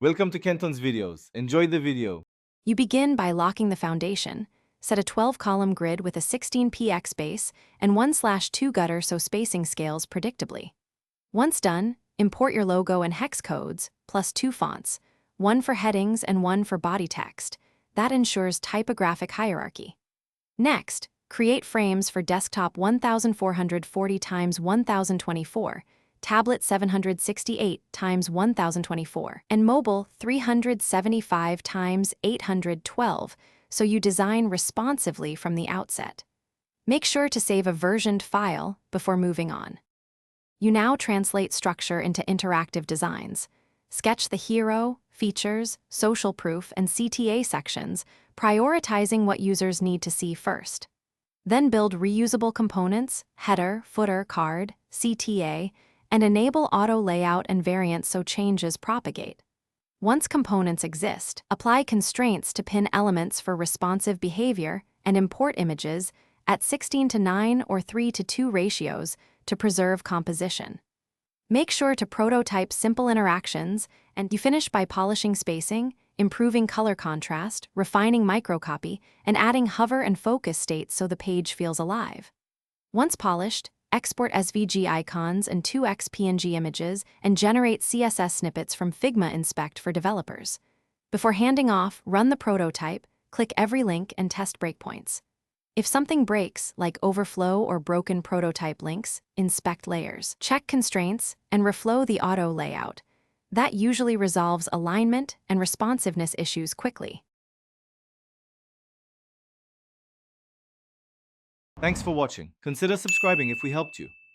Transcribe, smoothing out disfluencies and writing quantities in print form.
Welcome to Kenton's videos. Enjoy the video. You begin by locking the foundation. Set a 12-column grid with a 16px base and 1/2 gutter so spacing scales predictably. Once done, import your logo and hex codes, plus 2 fonts, one for headings and one for body text. That ensures typographic hierarchy. Next, create frames for desktop 1440 x 1024, tablet 768 x 1024, and mobile 375 x 812, so you design responsively from the outset. Make sure to save a versioned file before moving on. You now translate structure into interactive designs. Sketch the hero, features, social proof, and CTA sections, prioritizing what users need to see first. Then build reusable components, header, footer, card, CTA, and enable auto layout and variants so changes propagate. Once components exist, apply constraints to pin elements for responsive behavior and import images at 16:9 or 3:2 ratios to preserve composition. Make sure to prototype simple interactions, and you finish by polishing spacing, improving color contrast, refining microcopy, and adding hover and focus states so the page feels alive. Once polished, export SVG icons and 2x PNG images and generate CSS snippets from Figma Inspect for developers. Before handing off, run the prototype, click every link, and test breakpoints. If something breaks, like overflow or broken prototype links, inspect layers. Check constraints and reflow the auto layout. That usually resolves alignment and responsiveness issues quickly. Thanks for watching. Consider subscribing if we helped you.